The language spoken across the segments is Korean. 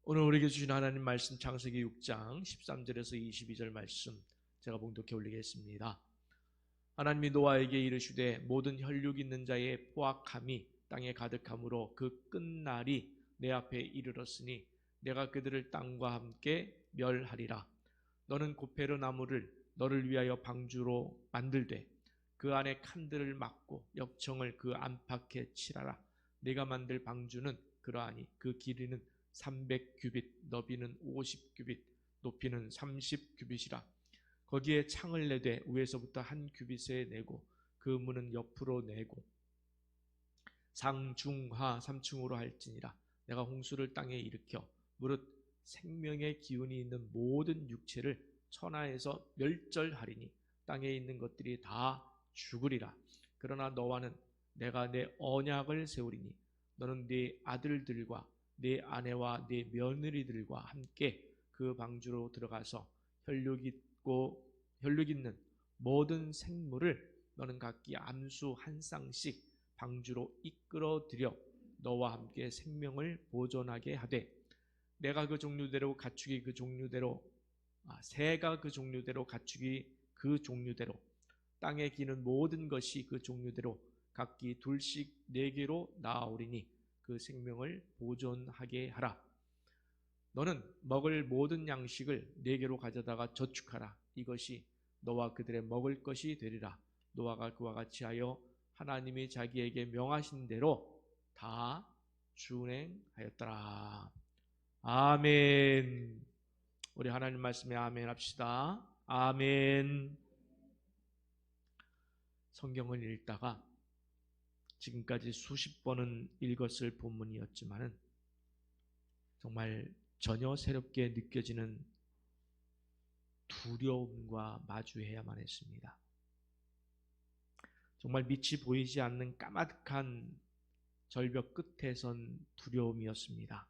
오늘 우리에게 주신 하나님 말씀 창세기 6장 13절에서 22절 말씀 제가 봉독해 올리겠습니다. 하나님이 노아에게 이르시되 모든 혈육 있는 자의 포악함이 땅에 가득함으로 그 끝날이 내 앞에 이르렀으니 내가 그들을 땅과 함께 멸하리라. 너는 고페르 나무를 너를 위하여 방주로 만들되 그 안에 칸들을 막고 역청을 그 안팎에 칠하라. 네가 만들 방주는 그러하니 그 길이는 300규빗, 너비는 50규빗, 높이는 30규빗이라. 거기에 창을 내되 위에서부터 한 규빗에 내고 그 문은 옆으로 내고 상중하 3층으로 할지니라. 내가 홍수를 땅에 일으켜 무릇 생명의 기운이 있는 모든 육체를 천하에서 멸절하리니 땅에 있는 것들이 다 죽으리라. 그러나 너와는 내가 내 언약을 세우리니 너는 네 아들들과 네 아내와 네 며느리들과 함께 그 방주로 들어가서 혈육 있는 모든 생물을 너는 각기 암수 한 쌍씩 방주로 이끌어들여 너와 함께 생명을 보존하게 하되 내가 그 종류대로 가축이 그 종류대로 새가 그 종류대로 가축이 그 종류대로 땅에 기는 모든 것이 그 종류대로 각기 둘씩 4개로 나아오리니 그 생명을 보존하게 하라. 너는 먹을 모든 양식을 4개로 가져다가 저축하라. 이것이 너와 그들의 먹을 것이 되리라. 노아가 그와 같이 하여 하나님이 자기에게 명하신 대로 다 준행하였더라. 아멘. 우리 하나님 말씀에 아멘 합시다. 아멘. 성경을 읽다가 지금까지 수십 번은 읽었을 본문이었지만은 정말 전혀 새롭게 느껴지는 두려움과 마주해야만 했습니다. 정말 빛이 보이지 않는 까마득한 절벽 끝에 선 두려움이었습니다.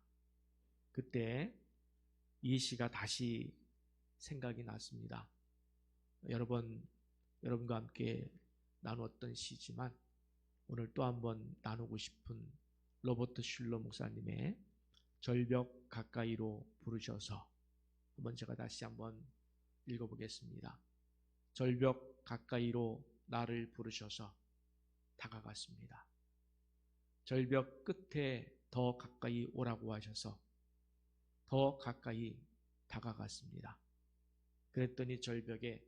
그때 이 시가 다시 생각이 났습니다. 여러분과 함께 나누었던 시지만 오늘 또 한번 나누고 싶은 로버트 슐러 목사님의 절벽 가까이로 부르셔서 한번 제가 다시 한번 읽어보겠습니다. 절벽 가까이로 나를 부르셔서 다가갔습니다. 절벽 끝에 더 가까이 오라고 하셔서 더 가까이 다가갔습니다. 그랬더니 절벽에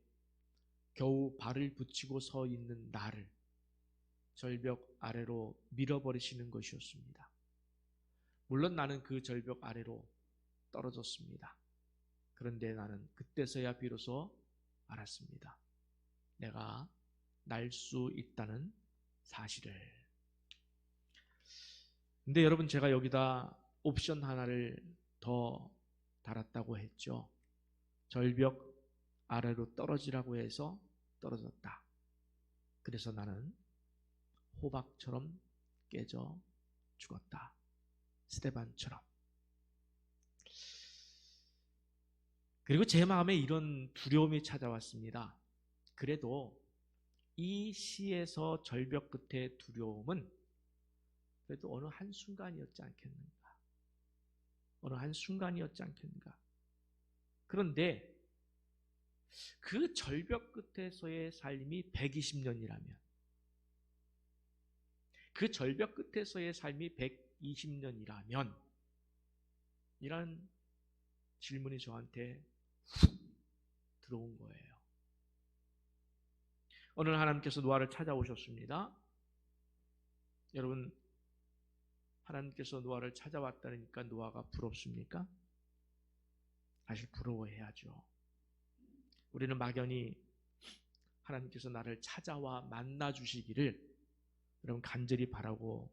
겨우 발을 붙이고 서 있는 나를 절벽 아래로 밀어버리시는 것이었습니다. 물론 나는 그 절벽 아래로 떨어졌습니다. 그런데 나는 그때서야 비로소 알았습니다. 내가 날 수 있다는 사실을. 근데 여러분, 제가 여기다 옵션 하나를 더 달았다고 했죠. 절벽 아래로 떨어지라고 해서 떨어졌다. 그래서 나는 호박처럼 깨져 죽었다. 스데반처럼. 그리고 제 마음에 이런 두려움이 찾아왔습니다. 그래도 이 시에서 절벽 끝의 두려움은 그래도 어느 한순간이었지 않겠는가. 어느 한순간이었지 않겠는가. 그런데 그 절벽 끝에서의 삶이 120년이라면 그 절벽 끝에서의 삶이 120년이라면 이런 질문이 저한테 훅 들어온 거예요. 오늘 하나님께서 노아를 찾아오셨습니다. 여러분, 하나님께서 노아를 찾아왔다니까 노아가 부럽습니까? 사실 부러워해야죠. 우리는 막연히 하나님께서 나를 찾아와 만나 주시기를 여러분 간절히 바라고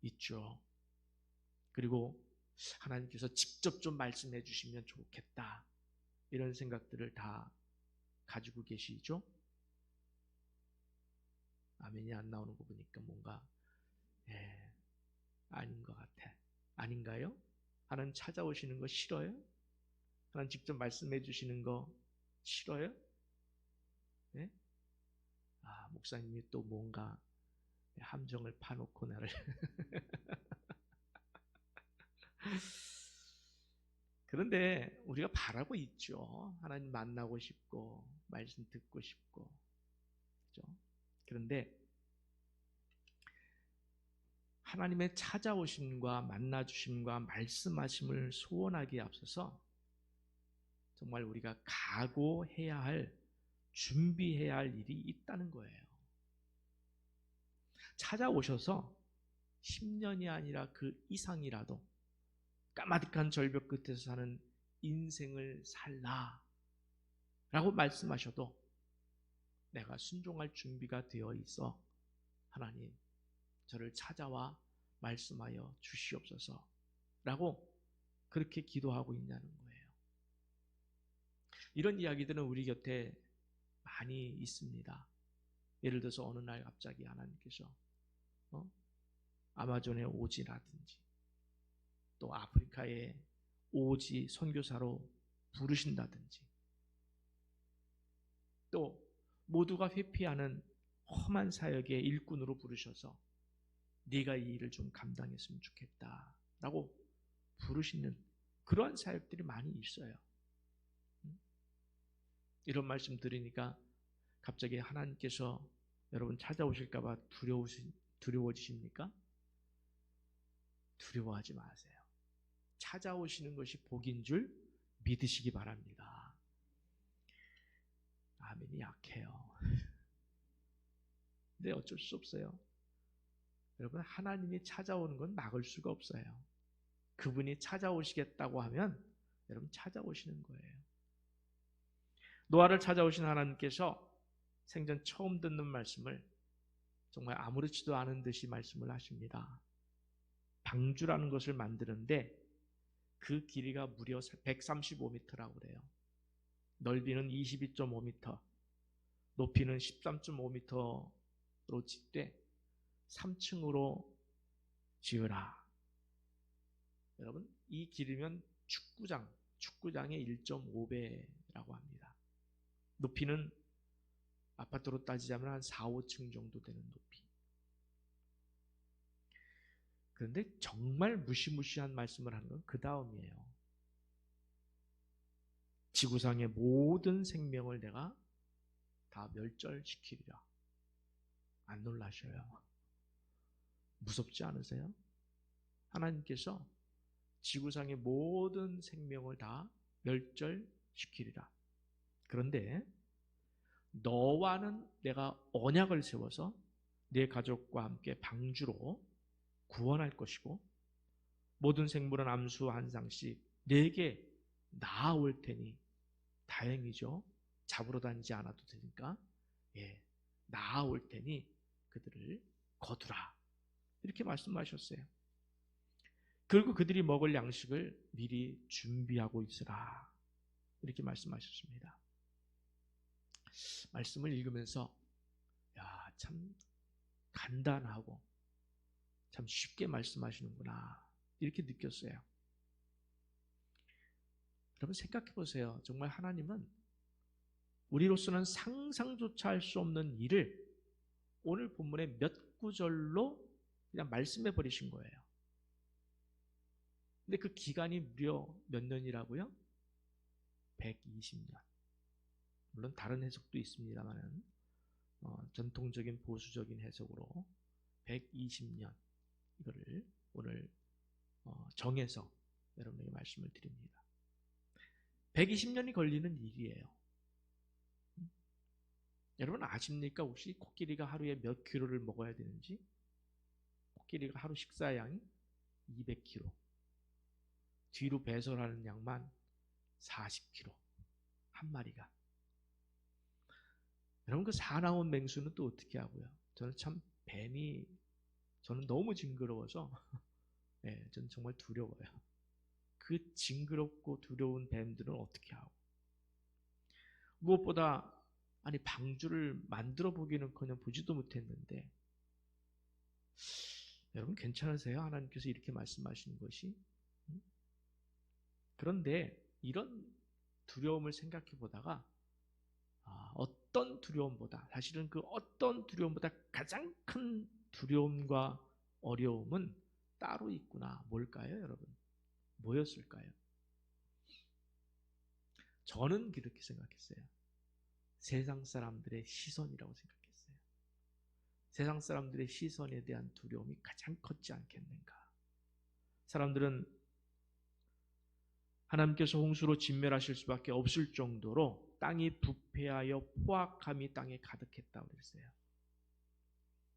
있죠. 그리고 하나님께서 직접 좀 말씀해 주시면 좋겠다. 이런 생각들을 다 가지고 계시죠? 아멘이 안 나오는 거 보니까 뭔가 아닌 것 같아. 아닌가요? 하나님 찾아오시는 거 싫어요? 하나님 직접 말씀해 주시는 거 싫어요? 네? 목사님이 또 뭔가 함정을 파놓고 나를 그런데 우리가 바라고 있죠. 하나님 만나고 싶고 말씀 듣고 싶고, 그죠? 그런데 하나님의 찾아오심과 만나주심과 말씀하심을 소원하기에 앞서서 정말 우리가 각오해야 할, 준비해야 할 일이 있다는 거예요. 찾아오셔서 10년이 아니라 그 이상이라도 까마득한 절벽 끝에서 사는 인생을 살라 라고 말씀하셔도 내가 순종할 준비가 되어 있어 하나님 저를 찾아와 말씀하여 주시옵소서 라고 그렇게 기도하고 있냐는 거예요. 이런 이야기들은 우리 곁에 많이 있습니다. 예를 들어서 어느 날 갑자기 하나님께서 아마존의 오지라든지 또 아프리카의 오지 선교사로 부르신다든지, 또 모두가 회피하는 험한 사역의 일꾼으로 부르셔서 네가 이 일을 좀 감당했으면 좋겠다라고 부르시는 그러한 사역들이 많이 있어요. 이런 말씀 들으니까 갑자기 하나님께서 여러분 찾아오실까 봐 두려워지십니까? 두려워하지 마세요. 찾아오시는 것이 복인 줄 믿으시기 바랍니다. 아멘이 약해요. 근데 어쩔 수 없어요. 여러분, 하나님이 찾아오는 건 막을 수가 없어요. 그분이 찾아오시겠다고 하면 여러분 찾아오시는 거예요. 노아를 찾아오신 하나님께서 생전 처음 듣는 말씀을 정말 아무렇지도 않은 듯이 말씀을 하십니다. 방주라는 것을 만드는데 그 길이가 무려 135m라고 그래요. 넓이는 22.5m, 높이는 13.5m로 짓되 3층으로 지으라. 여러분, 이 길이면 축구장의 1.5배라고 합니다. 높이는 아파트로 따지자면 한 4, 5층 정도 되는 높이. 그런데 정말 무시무시한 말씀을 하는 건 그 다음이에요. 지구상의 모든 생명을 내가 다 멸절시키리라. 안 놀라셔요? 무섭지 않으세요? 하나님께서 지구상의 모든 생명을 다 멸절시키리라. 그런데 너와는 내가 언약을 세워서 네 가족과 함께 방주로 구원할 것이고 모든 생물은 암수 한 쌍씩 네게 낳아올 테니, 다행이죠. 잡으러 다니지 않아도 되니까 낳아올 테니 그들을 거두라. 이렇게 말씀하셨어요. 그리고 그들이 먹을 양식을 미리 준비하고 있으라. 이렇게 말씀하셨습니다. 말씀을 읽으면서 참 간단하고 참 쉽게 말씀하시는구나 이렇게 느꼈어요. 여러분 생각해 보세요. 정말 하나님은 우리로서는 상상조차 할 수 없는 일을 오늘 본문의 몇 구절로 그냥 말씀해 버리신 거예요. 근데 그 기간이 무려 몇 년이라고요? 120년. 물론 다른 해석도 있습니다만 전통적인 보수적인 해석으로 120년 이거를 오늘 정해서 여러분에게 말씀을 드립니다. 120년이 걸리는 일이에요. 여러분 아십니까? 혹시 코끼리가 하루에 몇 킬로를 먹어야 되는지? 코끼리가 하루 식사량이 200kg. 뒤로 배설하는 양만 40kg. 한 마리가. 여러분 그 사나운 맹수는 또 어떻게 하고요? 저는 참 저는 너무 징그러워서 저는 정말 두려워요. 그 징그럽고 두려운 뱀들은 어떻게 하고, 무엇보다 방주를 만들어 보기는커녕 보지도 못했는데, 여러분 괜찮으세요? 하나님께서 이렇게 말씀하시는 것이? 그런데 이런 두려움을 생각해 보다가 어떤 두려움보다, 사실은 그 어떤 두려움보다 가장 큰 두려움과 어려움은 따로 있구나. 뭘까요, 여러분? 뭐였을까요? 저는 그렇게 생각했어요. 세상 사람들의 시선이라고 생각했어요. 세상 사람들의 시선에 대한 두려움이 가장 컸지 않겠는가. 사람들은 하나님께서 홍수로 진멸하실 수밖에 없을 정도로 땅이 부패하여 포악함이 땅에 가득했다고 그랬어요.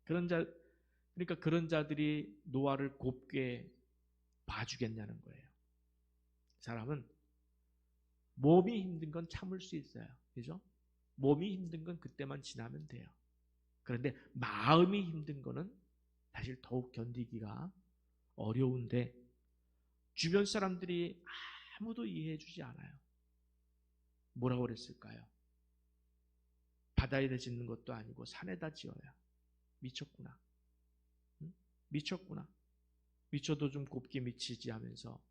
그러니까 그런 자들이 노아를 곱게 봐주겠냐는 거예요. 사람은 몸이 힘든 건 참을 수 있어요. 그죠? 몸이 힘든 건 그때만 지나면 돼요. 그런데 마음이 힘든 거는 사실 더욱 견디기가 어려운데 주변 사람들이 아무도 이해해 주지 않아요. 뭐라고 그랬을까요? 바다에다 짓는 것도 아니고 산에다 지어야. 미쳤구나. 응? 미쳤구나. 미쳐도 좀 곱게 미치지 하면서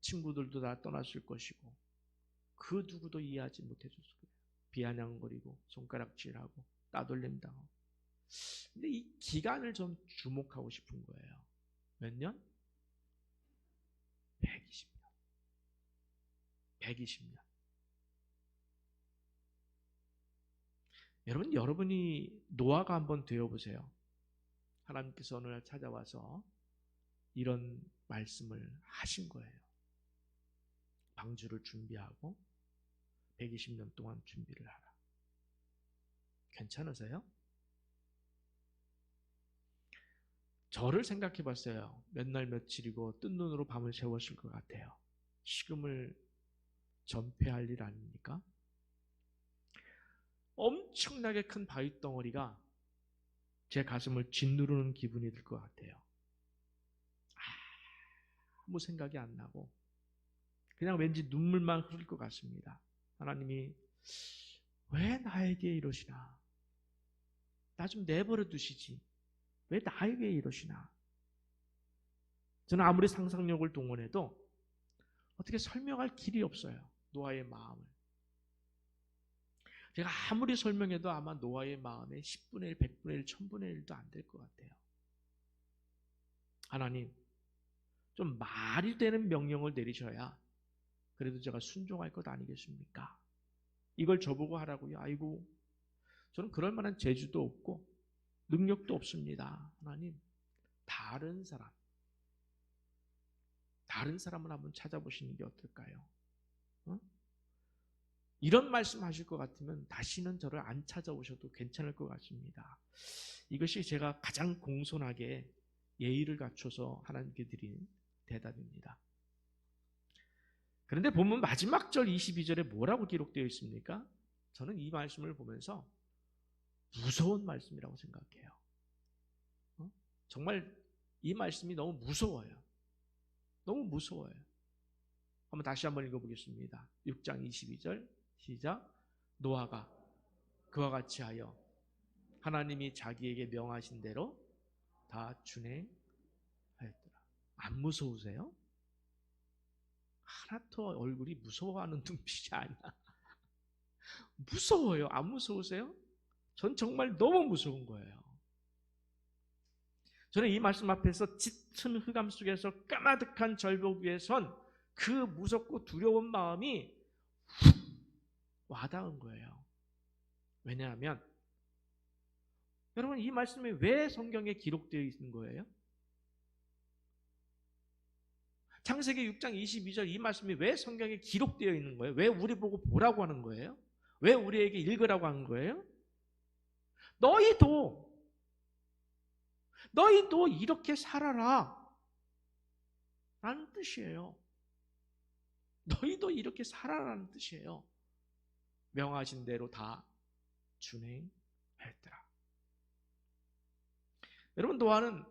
친구들도 다 떠났을 것이고 그 누구도 이해하지 못해줬을 거예요. 비아냥거리고 손가락질하고 따돌림 당하고. 근데 이 기간을 좀 주목하고 싶은 거예요. 몇 년? 120년. 120년. 여러분이 노아가 한번 되어보세요. 하나님께서 어느 날 찾아와서 이런 말씀을 하신 거예요. 방주를 준비하고 120년 동안 준비를 하라. 괜찮으세요? 저를 생각해 봤어요. 몇 날 며칠이고 뜬 눈으로 밤을 새웠을 것 같아요. 식음을 전폐할 일 아닙니까? 엄청나게 큰 바위 덩어리가 제 가슴을 짓누르는 기분이 들 것 같아요. 아무 생각이 안 나고 그냥 왠지 눈물만 흐를 것 같습니다. 하나님이 왜 나에게 이러시나? 나 좀 내버려 두시지. 왜 나에게 이러시나? 저는 아무리 상상력을 동원해도 어떻게 설명할 길이 없어요. 노아의 마음을. 제가 아무리 설명해도 아마 노아의 마음에 10분의 1, 100분의 1, 1000분의 1도 안 될 것 같아요. 하나님, 좀 말이 되는 명령을 내리셔야 그래도 제가 순종할 것 아니겠습니까? 이걸 저보고 하라고요? 아이고, 저는 그럴 만한 재주도 없고 능력도 없습니다. 하나님, 다른 사람을 한번 찾아보시는 게 어떨까요? 어? 이런 말씀 하실 것 같으면 다시는 저를 안 찾아오셔도 괜찮을 것 같습니다. 이것이 제가 가장 공손하게 예의를 갖춰서 하나님께 드린 대답입니다. 그런데 보면 마지막 절 22절에 뭐라고 기록되어 있습니까? 저는 이 말씀을 보면서 무서운 말씀이라고 생각해요. 정말 이 말씀이 너무 무서워요. 너무 무서워요. 한번 다시 한번 읽어보겠습니다. 6장 22절 시작. 노아가 그와 같이 하여 하나님이 자기에게 명하신 대로 다 준행하였더라. 안 무서우세요? 하나도 얼굴이 무서워하는 눈빛이 아니야. 무서워요. 안 무서우세요? 전 정말 너무 무서운 거예요. 저는 이 말씀 앞에서 짙은 흑암 속에서 까마득한 절벽 위에 선 그 무섭고 두려운 마음이 와닿은 거예요. 왜냐하면 여러분 이 말씀이 왜 성경에 기록되어 있는 거예요? 창세기 6장 22절 이 말씀이 왜 성경에 기록되어 있는 거예요? 왜 우리 보고 보라고 하는 거예요? 왜 우리에게 읽으라고 하는 거예요? 너희도 이렇게 살아라 라는 뜻이에요. 너희도 이렇게 살아라는 뜻이에요. 명하신 대로 다 준행했더라. 여러분 노아는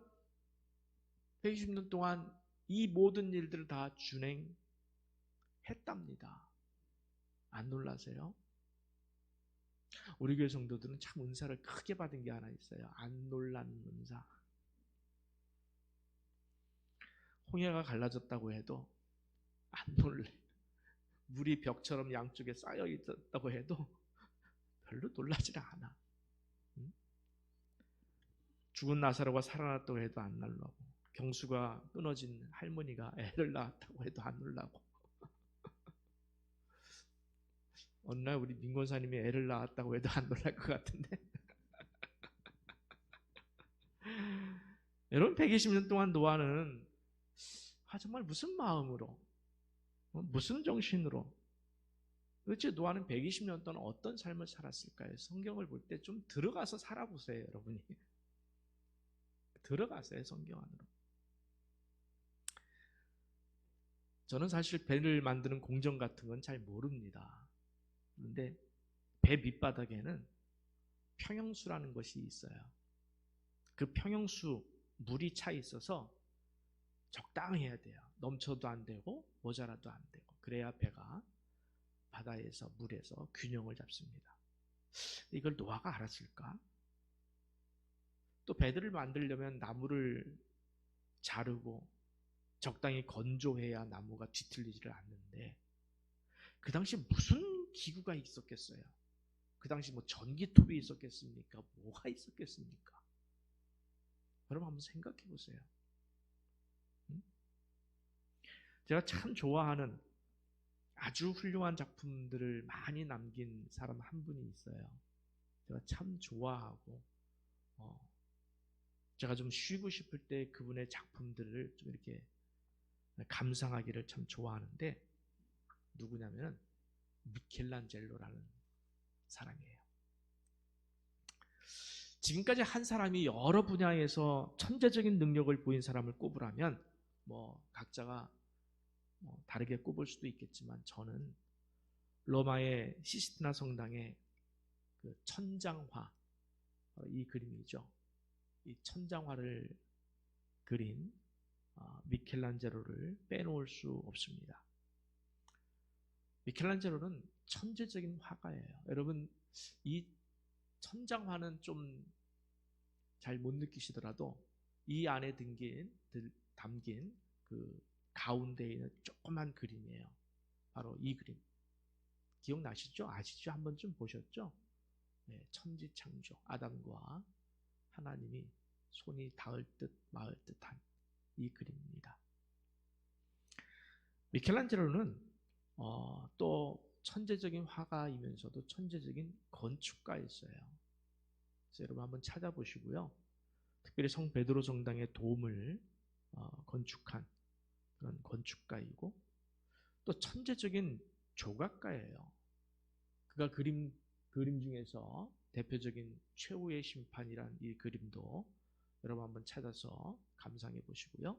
120년 동안 이 모든 일들을 다 준행했답니다. 안 놀라세요? 우리 교회 성도들은 참 은사를 크게 받은 게 하나 있어요. 안 놀라는 은사. 홍해가 갈라졌다고 해도 안 놀래. 물이 벽처럼 양쪽에 쌓여 있었다고 해도 별로 놀라지를 않아. 죽은 나사로가 살아났다고 해도 안 놀라고, 경수가 끊어진 할머니가 애를 낳았다고 해도 안 놀라고. 어느 날 우리 민권사님이 애를 낳았다고 해도 안 놀랄 것 같은데. 여러분 120년 동안 노아는 정말 무슨 마음으로 무슨 정신으로 도대체 노아는 120년 동안 어떤 삶을 살았을까요? 성경을 볼 때 좀 들어가서 살아보세요, 여러분이. 들어가세요, 성경 안으로. 저는 사실 배를 만드는 공정 같은 건 잘 모릅니다. 그런데 배 밑바닥에는 평형수라는 것이 있어요. 그 평형수 물이 차 있어서 적당해야 돼요. 넘쳐도 안 되고 모자라도 안 되고. 그래야 배가 바다에서 물에서 균형을 잡습니다. 이걸 노아가 알았을까? 또 배들을 만들려면 나무를 자르고 적당히 건조해야 나무가 뒤틀리지를 않는데 그 당시 무슨 기구가 있었겠어요? 그 당시 뭐 전기톱이 있었겠습니까? 뭐가 있었겠습니까? 여러분 한번 생각해 보세요. 제가 참 좋아하는 아주 훌륭한 작품들을 많이 남긴 사람 한 분이 있어요. 제가 참 좋아하고 제가 좀 쉬고 싶을 때 그분의 작품들을 좀 이렇게 감상하기를 참 좋아하는데 누구냐면 미켈란젤로라는 사람이에요. 지금까지 한 사람이 여러 분야에서 천재적인 능력을 보인 사람을 꼽으라면 뭐 각자가 다르게 꼽을 수도 있겠지만 저는 로마의 시스티나 성당의 그 천장화, 이 그림이죠. 이 천장화를 그린 미켈란젤로를 빼놓을 수 없습니다. 미켈란젤로는 천재적인 화가예요. 여러분 이 천장화는 좀 잘 못 느끼시더라도 이 안에 담긴 그 가운데에 있는 조그만 그림이에요. 바로 이 그림. 기억나시죠? 아시죠? 한 번쯤 보셨죠? 네, 천지창조, 아담과 하나님이 손이 닿을 듯 마을 듯한 이 그림입니다. 미켈란젤로는 또 천재적인 화가이면서도 천재적인 건축가였어요. 그래서 여러분 한번 찾아보시고요. 특별히 성 베드로 성당의 돔을 건축한 그런 건축가이고 또 천재적인 조각가예요. 그가 그림 중에서 대표적인 최후의 심판이란 이 그림도 여러분 한번 찾아서 감상해 보시고요.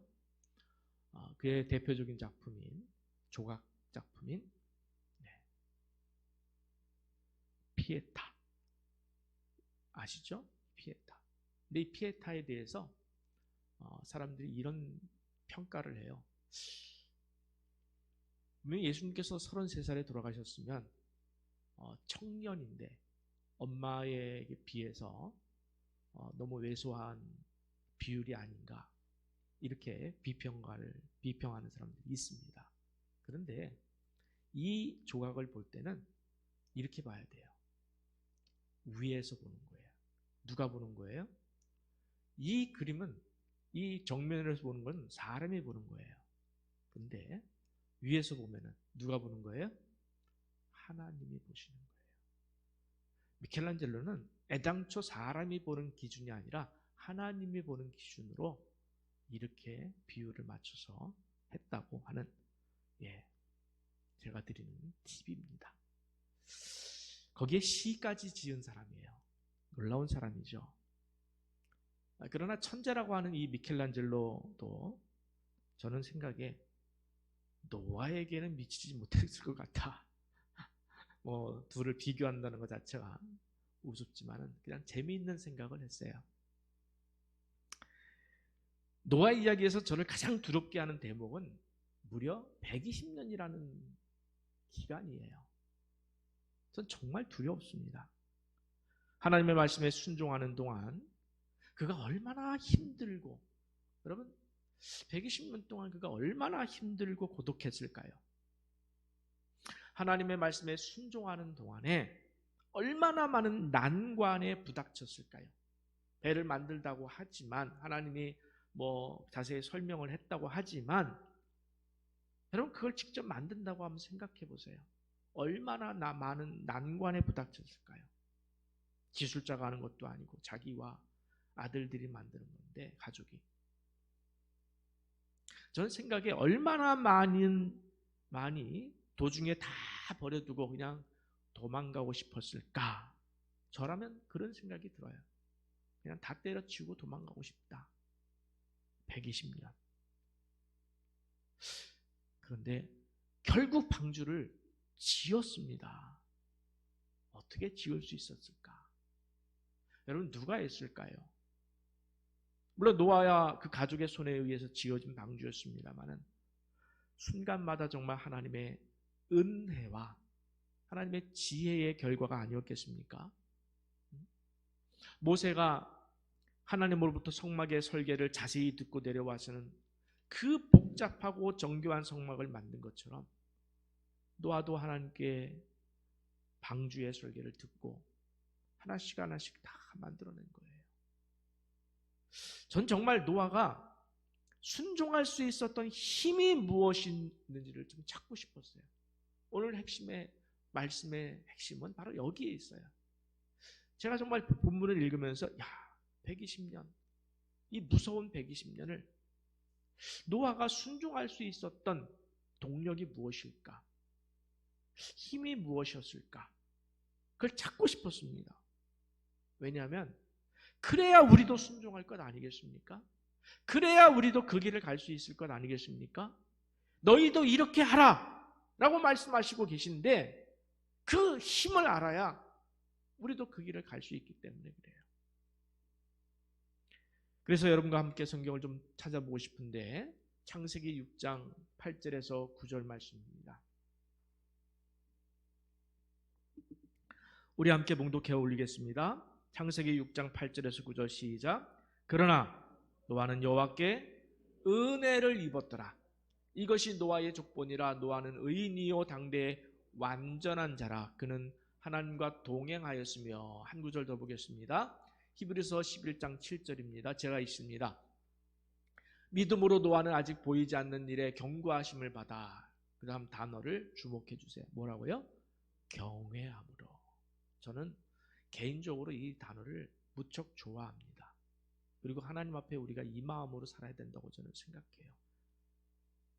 그의 대표적인 작품인 조각 작품인 피에타 아시죠? 피에타. 근데 이 피에타에 대해서 사람들이 이런 평가를 해요. 예수님께서 33살에 돌아가셨으면 청년인데 엄마에게 비해서 너무 왜소한 비율이 아닌가 이렇게 비평하는 사람들이 있습니다. 그런데 이 조각을 볼 때는 이렇게 봐야 돼요. 위에서 보는 거예요. 누가 보는 거예요? 이 그림은 이 정면에서 보는 건 사람이 보는 거예요. 근데 위에서 보면은 누가 보는 거예요? 하나님이 보시는 거예요. 미켈란젤로는 애당초 사람이 보는 기준이 아니라 하나님이 보는 기준으로 이렇게 비율을 맞춰서 했다고 하는 제가 드리는 팁입니다. 거기에 시까지 지은 사람이에요. 놀라운 사람이죠. 그러나 천재라고 하는 이 미켈란젤로도 저는 생각에 노아에게는 미치지 못했을 것 같아. 둘을 비교한다는 것 자체가 우습지만은 그냥 재미있는 생각을 했어요. 노아 이야기에서 저를 가장 두렵게 하는 대목은 무려 120년이라는 기간이에요. 전 정말 두렵습니다. 하나님의 말씀에 순종하는 동안 그가 얼마나 힘들고 여러분 120년 동안 그가 얼마나 힘들고 고독했을까요? 하나님의 말씀에 순종하는 동안에 얼마나 많은 난관에 부닥쳤을까요? 배를 만들다고 하지만 하나님이 자세히 설명을 했다고 하지만 여러분 그걸 직접 만든다고 한번 생각해 보세요. 얼마나 많은 난관에 부닥쳤을까요? 기술자가 하는 것도 아니고 자기와 아들들이 만드는 건데, 가족이. 저는 생각에 얼마나 많이 도중에 다 버려두고 그냥 도망가고 싶었을까? 저라면 그런 생각이 들어요. 그냥 다 때려치우고 도망가고 싶다. 120년. 그런데 결국 방주를 지었습니다. 어떻게 지을 수 있었을까? 여러분, 누가 했을까요? 물론 노아야 그 가족의 손에 의해서 지어진 방주였습니다마는 순간마다 정말 하나님의 은혜와 하나님의 지혜의 결과가 아니었겠습니까? 모세가 하나님으로부터 성막의 설계를 자세히 듣고 내려와서는 그 복잡하고 정교한 성막을 만든 것처럼 노아도 하나님께 방주의 설계를 듣고 하나씩 하나씩 다 만들어낸 거예요. 전 정말 노아가 순종할 수 있었던 힘이 무엇인지를 좀 찾고 싶었어요. 오늘 말씀의 핵심은 바로 여기에 있어요. 제가 정말 본문을 읽으면서 120년, 이 무서운 120년을 노아가 순종할 수 있었던 동력이 무엇일까? 힘이 무엇이었을까? 그걸 찾고 싶었습니다. 왜냐하면 그래야 우리도 순종할 것 아니겠습니까? 그래야 우리도 그 길을 갈 수 있을 것 아니겠습니까? 너희도 이렇게 하라 라고 말씀하시고 계신데 그 힘을 알아야 우리도 그 길을 갈 수 있기 때문에 그래요. 그래서 여러분과 함께 성경을 좀 찾아보고 싶은데 창세기 6장 8절에서 9절 말씀입니다. 우리 함께 봉독해 올리겠습니다. 창세기 6장 8절에서 9절 시작. 그러나 노아는 여호와께 은혜를 입었더라. 이것이 노아의 족본이라. 노아는 의인이요 당대의 완전한 자라. 그는 하나님과 동행하였으며. 한 구절 더 보겠습니다. 히브리서 11장 7절입니다. 제가 읽습니다. 믿음으로 노아는 아직 보이지 않는 일에 경고하심을 받아. 그 다음 단어를 주목해 주세요. 뭐라고요? 경외함으로. 저는 개인적으로 이 단어를 무척 좋아합니다. 그리고 하나님 앞에 우리가 이 마음으로 살아야 된다고 저는 생각해요.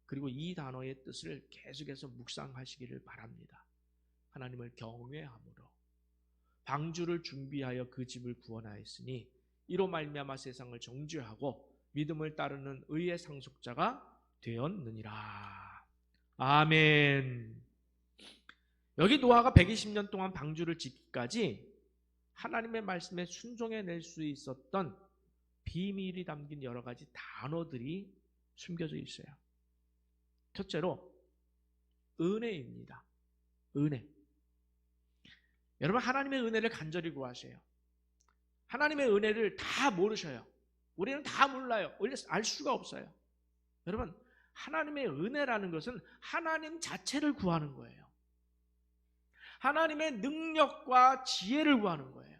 그리고 이 단어의 뜻을 계속해서 묵상하시기를 바랍니다. 하나님을 경외함으로 방주를 준비하여 그 집을 구원하였으니 이로 말미암아 세상을 정죄하고 믿음을 따르는 의의 상속자가 되었느니라. 아멘. 여기 노아가 120년 동안 방주를 짓기까지 하나님의 말씀에 순종해낼 수 있었던 비밀이 담긴 여러 가지 단어들이 숨겨져 있어요. 첫째로 은혜입니다. 은혜. 여러분, 하나님의 은혜를 간절히 구하세요. 하나님의 은혜를 다 모르셔요. 우리는 다 몰라요. 원래 알 수가 없어요. 여러분, 하나님의 은혜라는 것은 하나님 자체를 구하는 거예요. 하나님의 능력과 지혜를 구하는 거예요.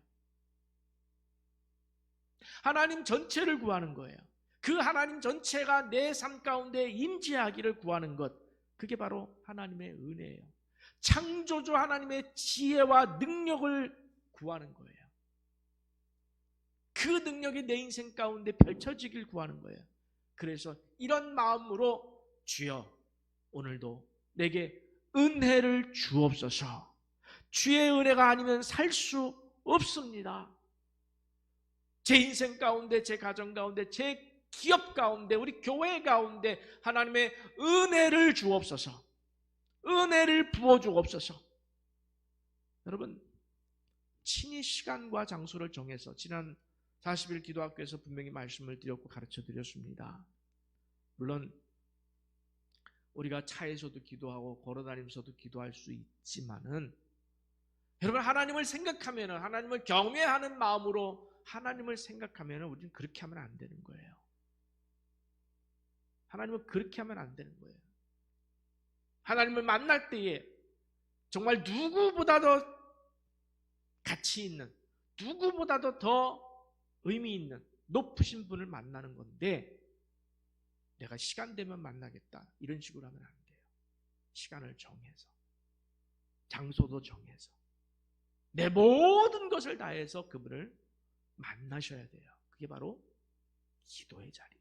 하나님 전체를 구하는 거예요. 그 하나님 전체가 내 삶 가운데 임재하기를 구하는 것, 그게 바로 하나님의 은혜예요. 창조주 하나님의 지혜와 능력을 구하는 거예요. 그 능력이 내 인생 가운데 펼쳐지길 구하는 거예요. 그래서 이런 마음으로 주여 오늘도 내게 은혜를 주옵소서. 주의 은혜가 아니면 살 수 없습니다. 제 인생 가운데, 제 가정 가운데, 제 기업 가운데, 우리 교회 가운데 하나님의 은혜를 주옵소서. 은혜를 부어주옵소서. 여러분, 친히 시간과 장소를 정해서 지난 40일 기도학교에서 분명히 말씀을 드렸고 가르쳐 드렸습니다. 물론 우리가 차에서도 기도하고 걸어다니면서도 기도할 수 있지만은 여러분, 하나님을 생각하면, 하나님을 경외하는 마음으로 하나님을 생각하면 우리는 그렇게 하면 안 되는 거예요. 하나님은 그렇게 하면 안 되는 거예요. 하나님을 만날 때에 정말 누구보다도 가치 있는, 누구보다도 더 의미 있는 높으신 분을 만나는 건데 내가 시간 되면 만나겠다 이런 식으로 하면 안 돼요. 시간을 정해서. 장소도 정해서 내 모든 것을 다해서 그분을 만나셔야 돼요. 그게 바로 기도의 자리예요.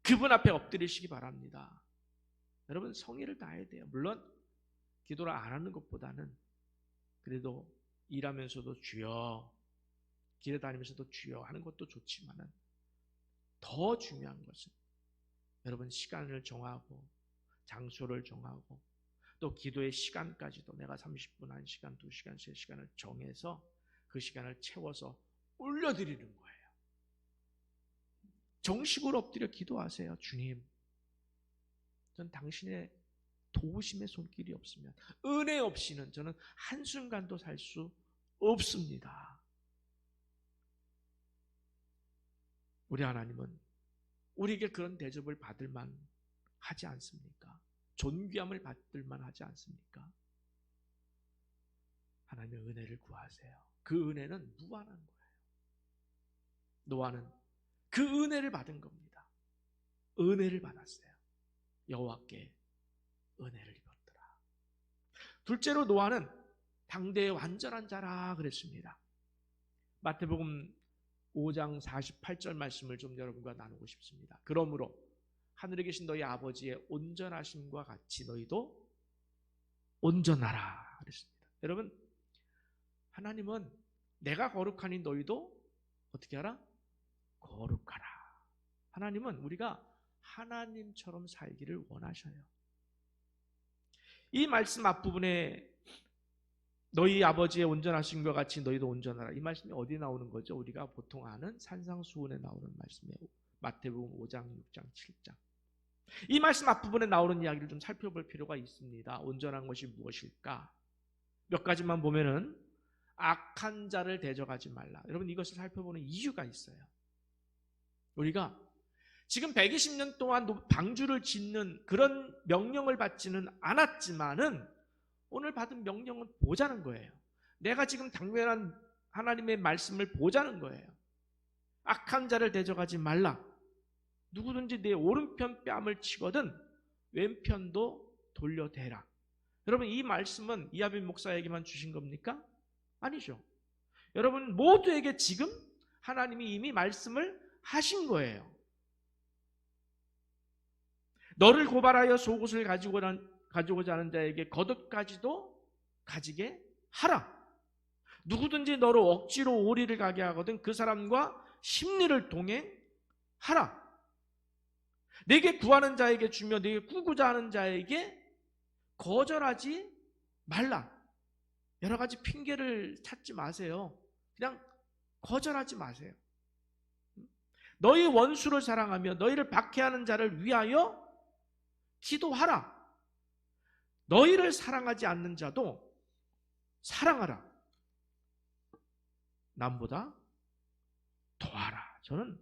그분 앞에 엎드리시기 바랍니다. 여러분, 성의를 다해야 돼요. 물론 기도를 안 하는 것보다는 그래도 일하면서도 주여, 길에 다니면서도 주여 하는 것도 좋지만은 더 중요한 것은 여러분, 시간을 정하고 장소를 정하고 또 기도의 시간까지도 내가 30분, 1시간, 2시간, 3시간을 정해서 그 시간을 채워서 올려드리는 거예요. 정식으로 엎드려 기도하세요. 주님, 전 당신의 도우심의 손길이 없으면, 은혜 없이는 저는 한순간도 살 수 없습니다. 우리 하나님은 우리에게 그런 대접을 받을 만 하지 않습니까? 존귀함을 받을 만 하지 않습니까? 하나님의 은혜를 구하세요. 그 은혜는 무한한 거예요. 노아는 그 은혜를 받은 겁니다. 은혜를 받았어요. 여호와께 은혜를 입었더라. 둘째로 노아는 당대의 완전한 자라 그랬습니다. 마태복음 5장 48절 말씀을 좀 여러분과 나누고 싶습니다. 그러므로 하늘에 계신 너희 아버지의 온전하심과 같이 너희도 온전하라 그랬습니다. 여러분, 하나님은 내가 거룩하니 너희도 어떻게 하라? 거룩하라. 하나님은 우리가 하나님처럼 살기를 원하셔요. 이 말씀 앞부분에 너희 아버지의 온전하심과 같이 너희도 온전하라, 이 말씀이 어디 나오는 거죠? 우리가 보통 아는 산상수훈에 나오는 말씀이에요. 마태복음 5장, 6장, 7장. 이 말씀 앞부분에 나오는 이야기를 좀 살펴볼 필요가 있습니다. 온전한 것이 무엇일까? 몇 가지만 보면은 악한 자를 대적하지 말라. 여러분, 이것을 살펴보는 이유가 있어요. 우리가 지금 120년 동안 방주를 짓는 그런 명령을 받지는 않았지만은 오늘 받은 명령은 보자는 거예요. 내가 지금 당면한 하나님의 말씀을 보자는 거예요. 악한 자를 대적하지 말라. 누구든지 내 오른편 뺨을 치거든 왼편도 돌려대라. 여러분, 이 말씀은 이하빈 목사에게만 주신 겁니까? 아니죠. 여러분 모두에게 지금 하나님이 이미 말씀을 하신 거예요. 너를 고발하여 속옷을 가지고자 하는 자에게 겉옷까지도 가지게 하라. 누구든지 너로 억지로 오리를 가게 하거든 그 사람과 심리를 동행하라. 내게 구하는 자에게 주며 내게 꾸고자 하는 자에게 거절하지 말라. 여러 가지 핑계를 찾지 마세요. 그냥 거절하지 마세요. 너희 원수를 사랑하며 너희를 박해하는 자를 위하여 기도하라. 너희를 사랑하지 않는 자도 사랑하라. 남보다 더하라. 저는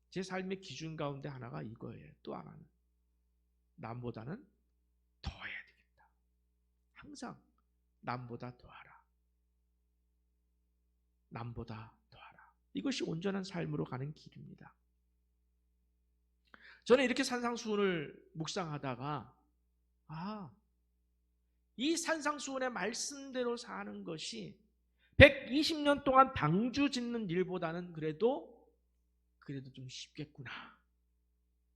제 삶의 기준 가운데 하나가 이거예요. 또 하나는 남보다는 더해야 되겠다. 항상 남보다 더하라. 남보다 더하라. 이것이 온전한 삶으로 가는 길입니다. 저는 이렇게 산상수훈을 묵상하다가 이 산상수훈의 말씀대로 사는 것이 120년 동안 방주 짓는 일보다는 그래도 좀 쉽겠구나.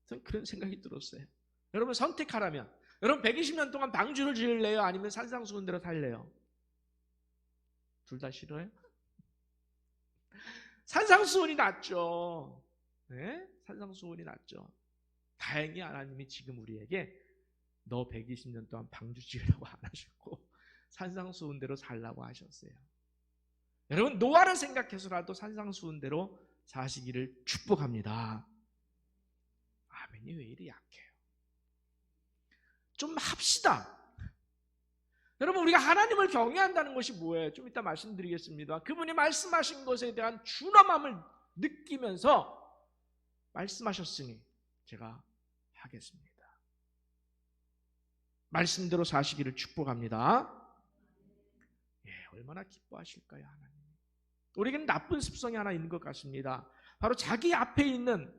저는 그런 생각이 들었어요. 여러분 선택하라면 여러분 120년 동안 방주를 지을래요? 아니면 산상수훈대로 살래요? 둘 다 싫어요? 산상수훈이 낫죠. 네? 산상수훈이 낫죠. 다행히 하나님이 지금 우리에게 너 120년 동안 방주 지으라고 안 하셨고 산상수훈대로 살라고 하셨어요. 여러분 노아를 생각해서라도 산상수훈대로 사시기를 축복합니다. 아멘이 왜 이리 약해요? 좀 합시다. 여러분 우리가 하나님을 경외한다는 것이 뭐예요? 좀 이따 말씀드리겠습니다. 그분이 말씀하신 것에 대한 준엄함을 느끼면서 말씀하셨으니 제가 하겠습니다. 말씀대로 사시기를 축복합니다. 얼마나 기뻐하실까요, 하나님? 우리에게는 나쁜 습성이 하나 있는 것 같습니다. 바로 자기 앞에 있는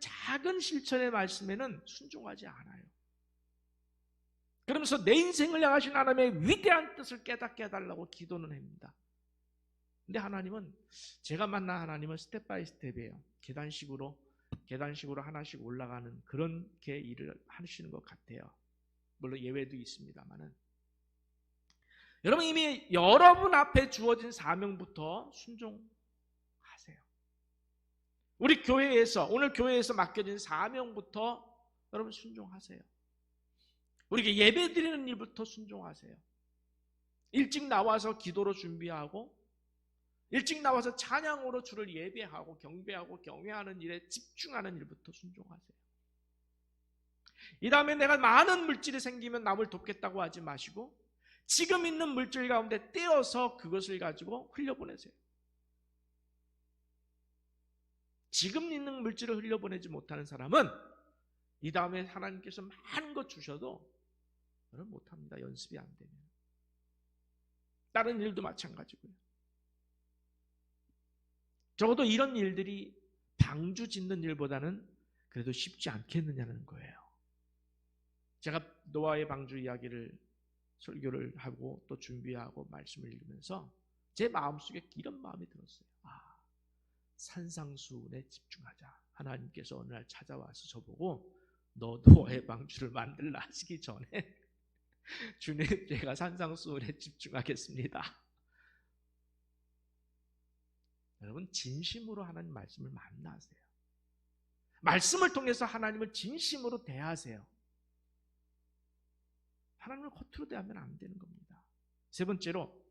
작은 실천의 말씀에는 순종하지 않아요. 그러면서 내 인생을 향하신 하나님의 위대한 뜻을 깨닫게 해달라고 기도는 합니다. 근데 하나님은, 제가 만난 하나님은 스텝 바이 스텝이에요. 계단식으로 하나씩 올라가는 그렇게 일을 하시는 것 같아요. 물론 예외도 있습니다만은. 여러분, 이미 여러분 앞에 주어진 사명부터 순종하세요. 우리 교회에서, 오늘 교회에서 맡겨진 사명부터 여러분 순종하세요. 우리에게 예배 드리는 일부터 순종하세요. 일찍 나와서 기도로 준비하고, 일찍 나와서 찬양으로 주를 예배하고 경배하고 경외하는 일에 집중하는 일부터 순종하세요. 이 다음에 내가 많은 물질이 생기면 남을 돕겠다고 하지 마시고, 지금 있는 물질 가운데 떼어서 그것을 가지고 흘려보내세요. 지금 있는 물질을 흘려보내지 못하는 사람은 이 다음에 하나님께서 많은 것 주셔도 저는 못합니다. 연습이 안 되면. 다른 일도 마찬가지고요. 적어도 이런 일들이 방주 짓는 일보다는 그래도 쉽지 않겠느냐는 거예요. 제가 노아의 방주 이야기를 설교를 하고 또 준비하고 말씀을 읽으면서 제 마음속에 이런 마음이 들었어요. 산상수훈에 집중하자. 하나님께서 어느 날 찾아와서 저보고 너 노아의 방주를 만들라 하시기 전에 주님, 제가 산상수훈에 집중하겠습니다. 여러분, 진심으로 하나님 말씀을 만나세요. 말씀을 통해서 하나님을 진심으로 대하세요. 하나님을 겉으로 대하면 안 되는 겁니다. 세 번째로,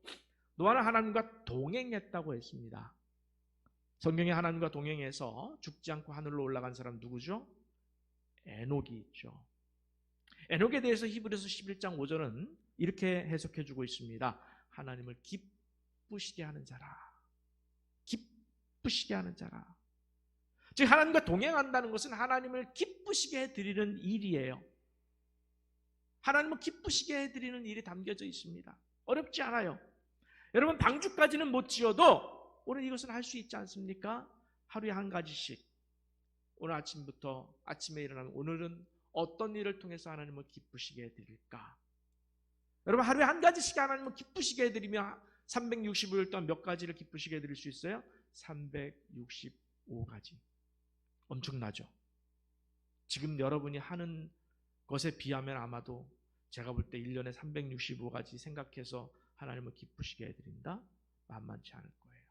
노아는 하나님과 동행했다고 했습니다. 성경에 하나님과 동행해서 죽지 않고 하늘로 올라간 사람 누구죠? 에녹이 있죠. 에녹에 대해서 히브리서 11장 5절은 이렇게 해석해주고 있습니다. 하나님을 기쁘시게 하는 자라. 기쁘시게 하는 자라. 즉 하나님과 동행한다는 것은 하나님을 기쁘시게 해드리는 일이에요. 하나님을 기쁘시게 해드리는 일이 담겨져 있습니다. 어렵지 않아요. 여러분, 방주까지는 못 지어도 오늘 이것은 할 수 있지 않습니까? 하루에 한 가지씩. 오늘 아침부터, 아침에 일어나면 오늘은 어떤 일을 통해서 하나님을 기쁘시게 해드릴까? 여러분, 하루에 한 가지씩 하나님을 기쁘시게 해드리면 365일 동안 몇 가지를 기쁘시게 해드릴 수 있어요? 365가지. 엄청나죠? 지금 여러분이 하는 것에 비하면 아마도 제가 볼 때 1년에 365가지 생각해서 하나님을 기쁘시게 해드린다? 만만치 않을 거예요.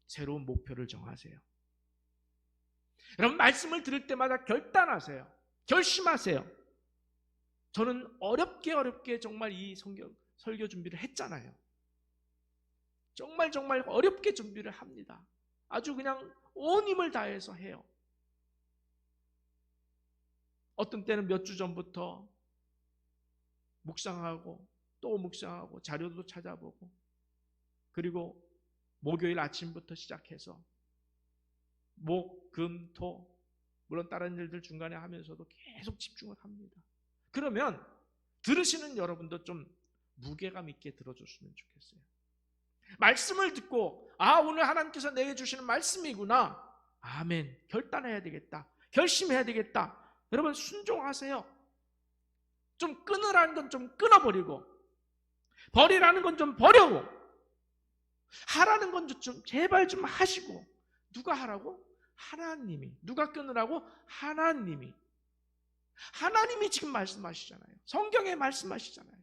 새로운 목표를 정하세요. 여러분, 말씀을 들을 때마다 결단하세요. 결심하세요. 저는 어렵게 정말 이 설교 준비를 했잖아요. 정말 어렵게 준비를 합니다. 아주 그냥 온 힘을 다해서 해요. 어떤 때는 몇 주 전부터 묵상하고 또 묵상하고 자료도 찾아보고, 그리고 목요일 아침부터 시작해서 목, 금, 토, 물론 다른 일들 중간에 하면서도 계속 집중을 합니다. 그러면 들으시는 여러분도 좀 무게감 있게 들어줬으면 좋겠어요. 말씀을 듣고 오늘 하나님께서 내게 주시는 말씀이구나. 아멘. 결단해야 되겠다. 결심해야 되겠다. 여러분, 순종하세요. 좀 끊으라는 건 좀 끊어버리고, 버리라는 건 좀 버려고, 하라는 건 좀 제발 좀 하시고. 누가 하라고? 하나님이. 누가 끊으라고? 하나님이. 하나님이 지금 말씀하시잖아요. 성경에 말씀하시잖아요.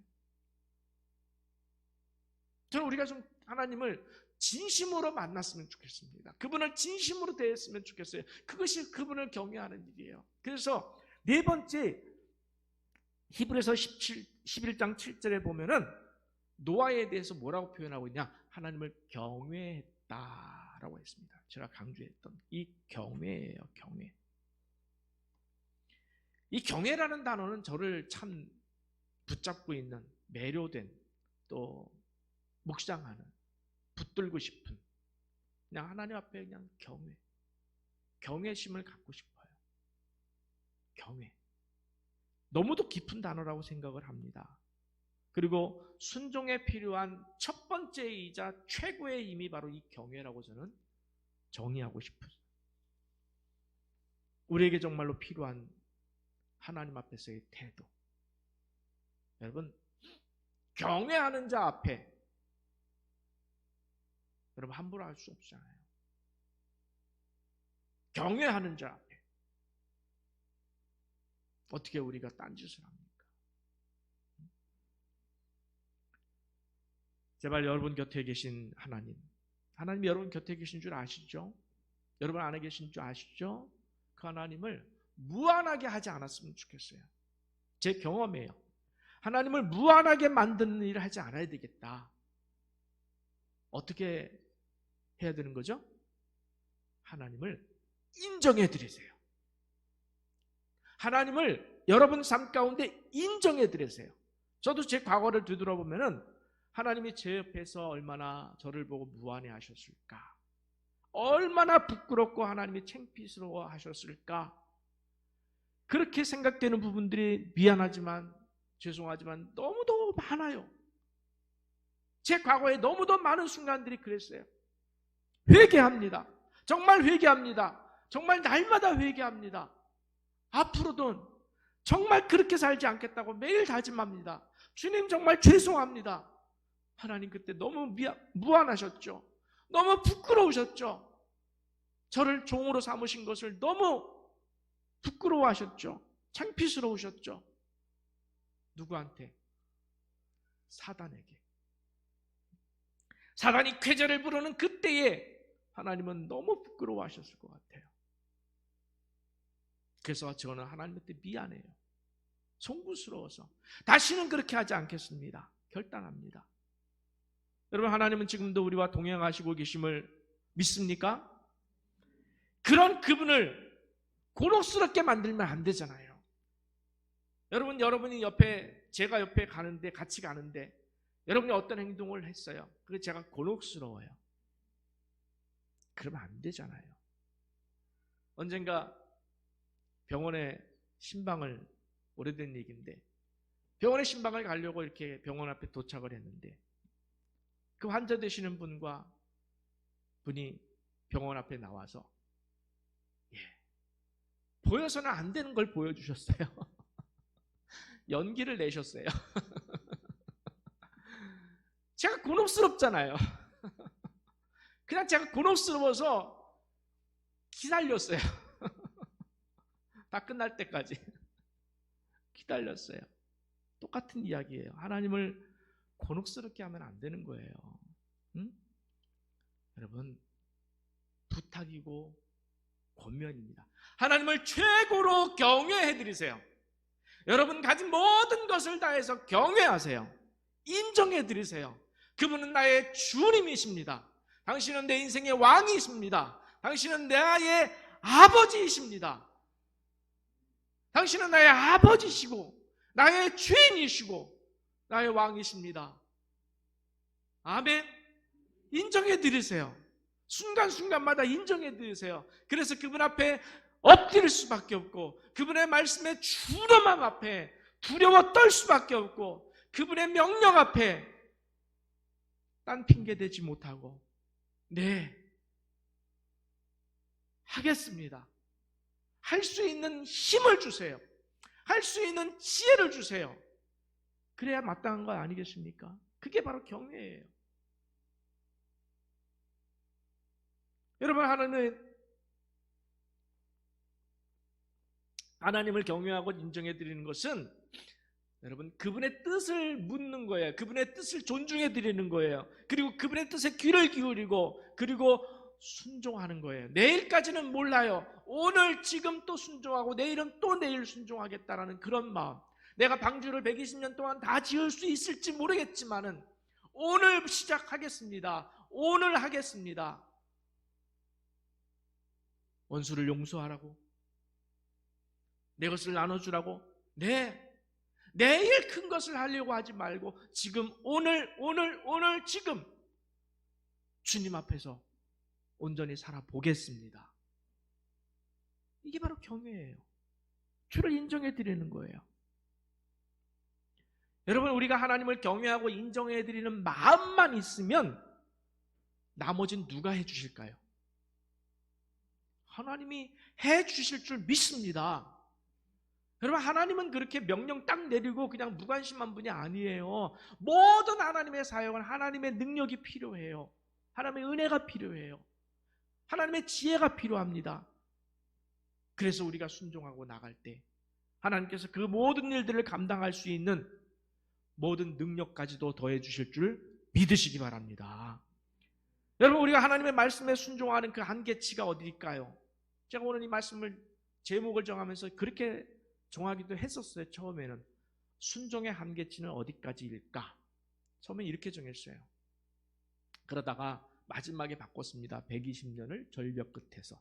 저는 우리가 좀 하나님을 진심으로 만났으면 좋겠습니다. 그분을 진심으로 대했으면 좋겠어요. 그것이 그분을 경외하는 일이에요. 그래서 네 번째, 히브리서 11장 7절에 보면은 노아에 대해서 뭐라고 표현하고 있냐? 하나님을 경외했다라고 했습니다. 제가 강조했던 이 경외예요. 경외. 이 경외라는 단어는 저를 참 붙잡고 있는, 매료된, 또 묵상하는, 붙들고 싶은, 그냥 하나님 앞에 그냥 경외심을 갖고 싶어요. 경외. 너무도 깊은 단어라고 생각을 합니다. 그리고 순종에 필요한 첫 번째이자 최고의 힘이 바로 이 경외라고 저는 정의하고 싶어요. 우리에게 정말로 필요한 하나님 앞에서의 태도, 여러분, 경외하는 자 앞에 여러분 함부로 할 수 없잖아요. 경외하는 자 앞에 어떻게 우리가 딴짓을 합니까? 제발 여러분 곁에 계신 하나님 여러분 곁에 계신 줄 아시죠? 여러분 안에 계신 줄 아시죠? 그 하나님을 무한하게 하지 않았으면 좋겠어요. 제 경험이에요. 하나님을 무한하게 만드는 일을 하지 않아야 되겠다. 어떻게 해야 되는 거죠? 하나님을 인정해 드리세요. 하나님을 여러분 삶 가운데 인정해 드리세요. 저도 제 과거를 되돌아보면은 하나님이 제 옆에서 얼마나 저를 보고 무안해 하셨을까? 얼마나 부끄럽고 하나님이 창피스러워 하셨을까? 그렇게 생각되는 부분들이 미안하지만 죄송하지만 너무도 많아요. 제 과거에 너무도 많은 순간들이 그랬어요. 회개합니다. 정말 회개합니다. 정말 날마다 회개합니다. 앞으로도 정말 그렇게 살지 않겠다고 매일 다짐합니다. 주님 정말 죄송합니다. 하나님 그때 너무 무안하셨죠. 너무 부끄러우셨죠. 저를 종으로 삼으신 것을 너무 부끄러워하셨죠. 창피스러우셨죠. 누구한테? 사단에게. 사단이 쾌재를 부르는 그때에 하나님은 너무 부끄러워하셨을 것 같아요. 그래서 저는 하나님한테 미안해요. 송구스러워서 다시는 그렇게 하지 않겠습니다. 결단합니다. 여러분 하나님은 지금도 우리와 동행하시고 계심을 믿습니까? 그런 그분을 곤혹스럽게 만들면 안 되잖아요. 여러분이 제가 옆에 가는데 같이 가는데 여러분이 어떤 행동을 했어요. 그래서 제가 곤혹스러워요. 그러면 안 되잖아요. 언젠가 병원에 신방을 오래된 얘기인데 병원에 신방을 가려고 이렇게 병원 앞에 도착을 했는데 그 환자 되시는 분이 병원 앞에 나와서 보여서는 안 되는 걸 보여주셨어요. 연기를 내셨어요. 제가 곤혹스럽잖아요. 그냥 제가 곤혹스러워서 기다렸어요. 다 끝날 때까지 기다렸어요. 똑같은 이야기예요. 하나님을 곤혹스럽게 하면 안 되는 거예요. 응? 여러분 부탁이고 권면입니다. 하나님을 최고로 경외해드리세요. 여러분 가진 모든 것을 다해서 경외하세요. 인정해드리세요. 그분은 나의 주님이십니다. 당신은 내 인생의 왕이십니다. 당신은 나의 아버지이십니다. 당신은 나의 아버지시고 나의 주인이시고 나의 왕이십니다. 아멘. 인정해드리세요. 순간순간마다 인정해드리세요. 그래서 그분 앞에 엎드릴 수밖에 없고 그분의 말씀에 주름함 앞에 두려워 떨 수밖에 없고 그분의 명령 앞에 딴 핑계 대지 못하고 네 하겠습니다. 할 수 있는 힘을 주세요. 할 수 있는 지혜를 주세요. 그래야 마땅한 거 아니겠습니까? 그게 바로 경외예요. 여러분 하나님을 경외하고 인정해드리는 것은 여러분 그분의 뜻을 묻는 거예요. 그분의 뜻을 존중해드리는 거예요. 그리고 그분의 뜻에 귀를 기울이고 그리고 순종하는 거예요. 내일까지는 몰라요. 오늘 지금 또 순종하고 내일은 또 내일 순종하겠다라는 그런 마음. 내가 방주를 120년 동안 다 지을 수 있을지 모르겠지만은 오늘 시작하겠습니다. 오늘 하겠습니다. 원수를 용서하라고 내 것을 나눠주라고 내일 큰 것을 하려고 하지 말고 지금 오늘 지금 주님 앞에서 온전히 살아보겠습니다. 이게 바로 경외예요. 주를 인정해 드리는 거예요. 여러분 우리가 하나님을 경외하고 인정해 드리는 마음만 있으면 나머지는 누가 해 주실까요? 하나님이 해 주실 줄 믿습니다. 여러분, 하나님은 그렇게 명령 딱 내리고 그냥 무관심한 분이 아니에요. 모든 하나님의 사역은 하나님의 능력이 필요해요. 하나님의 은혜가 필요해요. 하나님의 지혜가 필요합니다. 그래서 우리가 순종하고 나갈 때 하나님께서 그 모든 일들을 감당할 수 있는 모든 능력까지도 더해 주실 줄 믿으시기 바랍니다. 여러분, 우리가 하나님의 말씀에 순종하는 그 한계치가 어디일까요? 제가 오늘 이 말씀을 제목을 정하면서 그렇게 정하기도 했었어요. 처음에는 순종의 한계치는 어디까지일까? 처음에 이렇게 정했어요. 그러다가 마지막에 바꿨습니다. 120년을 절벽 끝에서.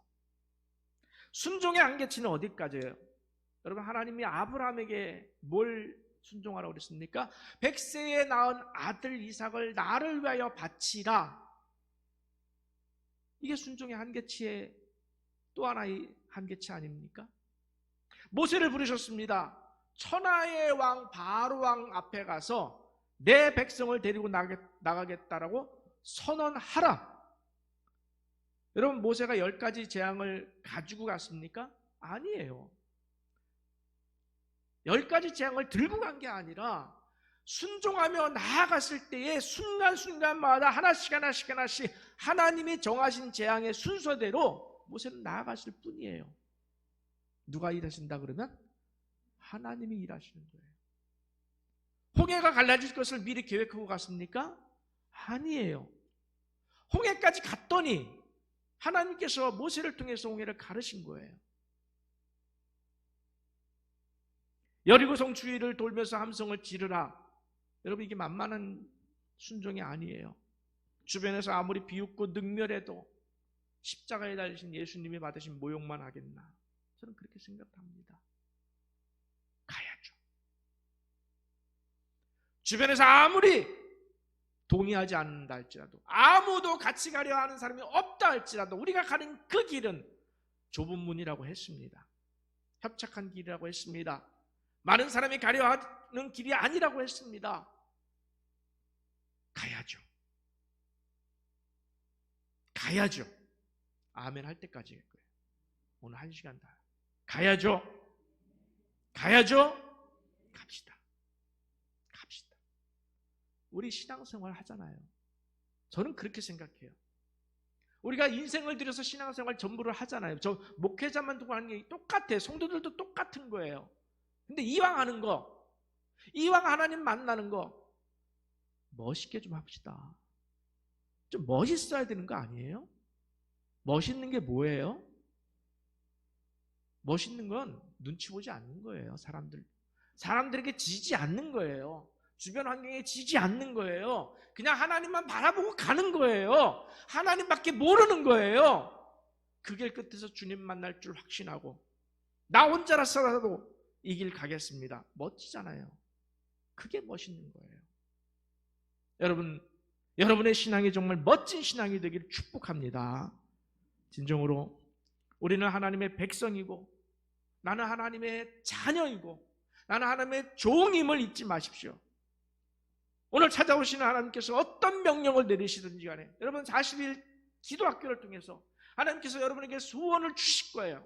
순종의 한계치는 어디까지예요? 여러분, 하나님이 아브라함에게 뭘 순종하라고 그랬습니까? 100세에 낳은 아들 이삭을 나를 위하여 바치라. 이게 순종의 한계치의 또 하나의 한계치 아닙니까? 모세를 부르셨습니다. 천하의 왕 바로 왕 앞에 가서 내 백성을 데리고 나가겠다라고 선언하라. 여러분, 모세가 10가지 재앙을 가지고 갔습니까? 아니에요. 10가지 재앙을 들고 간 게 아니라 순종하며 나아갔을 때에 순간순간마다 하나씩 하나님이 정하신 재앙의 순서대로 모세는 나아갔을 뿐이에요. 누가 일하신다 그러면 하나님이 일하시는 거예요. 홍해가 갈라질 것을 미리 계획하고 갔습니까? 아니에요. 홍해까지 갔더니 하나님께서 모세를 통해서 홍해를 가르신 거예요. 여리고성 주위를 돌면서 함성을 지르라. 여러분, 이게 만만한 순종이 아니에요. 주변에서 아무리 비웃고 능멸해도 십자가에 달리신 예수님이 받으신 모욕만 하겠나? 저는 그렇게 생각합니다. 가야죠. 주변에서 아무리 동의하지 않는다 할지라도, 아무도 같이 가려 하는 사람이 없다 할지라도 우리가 가는 그 길은 좁은 문이라고 했습니다. 협착한 길이라고 했습니다. 많은 사람이 가려 하는 길이 아니라고 했습니다. 가야죠. 가야죠. 아멘 할 때까지일 거예요. 오늘 1시간 다. 가야죠. 가야죠. 갑시다. 갑시다. 우리 신앙생활 하잖아요. 저는 그렇게 생각해요. 우리가 인생을 들여서 신앙생활 전부를 하잖아요. 저 목회자만 두고 하는 게 똑같아요. 성도들도 똑같은 거예요. 근데 이왕 하는 거, 이왕 하나님 만나는 거 멋있게 좀 합시다. 좀 멋있어야 되는 거 아니에요? 멋있는 게 뭐예요? 멋있는 건 눈치 보지 않는 거예요. 사람들에게 지지 않는 거예요. 주변 환경에 지지 않는 거예요. 그냥 하나님만 바라보고 가는 거예요. 하나님밖에 모르는 거예요. 그 길 끝에서 주님 만날 줄 확신하고 나 혼자라서라도 이 길 가겠습니다. 멋지잖아요. 그게 멋있는 거예요. 여러분의 신앙이 정말 멋진 신앙이 되기를 축복합니다. 진정으로 우리는 하나님의 백성이고 나는 하나님의 자녀이고 나는 하나님의 종임을 잊지 마십시오. 오늘 찾아오시는 하나님께서 어떤 명령을 내리시든지 간에 여러분 40일 기도학교를 통해서 하나님께서 여러분에게 소원을 주실 거예요.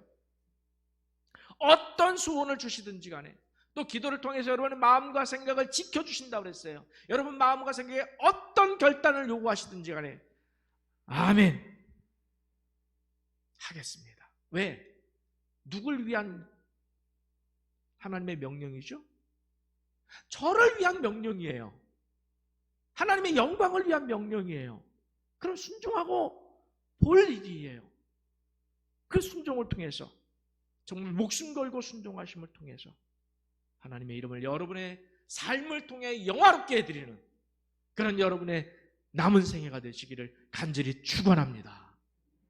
어떤 소원을 주시든지 간에 또 기도를 통해서 여러분의 마음과 생각을 지켜주신다고 그랬어요. 여러분 마음과 생각에 어떤 결단을 요구하시든지 간에 아멘 하겠습니다. 왜? 누굴 위한 하나님의 명령이죠? 저를 위한 명령이에요. 하나님의 영광을 위한 명령이에요. 그럼 순종하고 볼 일이에요. 그 순종을 통해서 정말 목숨 걸고 순종하심을 통해서 하나님의 이름을 여러분의 삶을 통해 영화롭게 해드리는 그런 여러분의 남은 생애가 되시기를 간절히 축원합니다.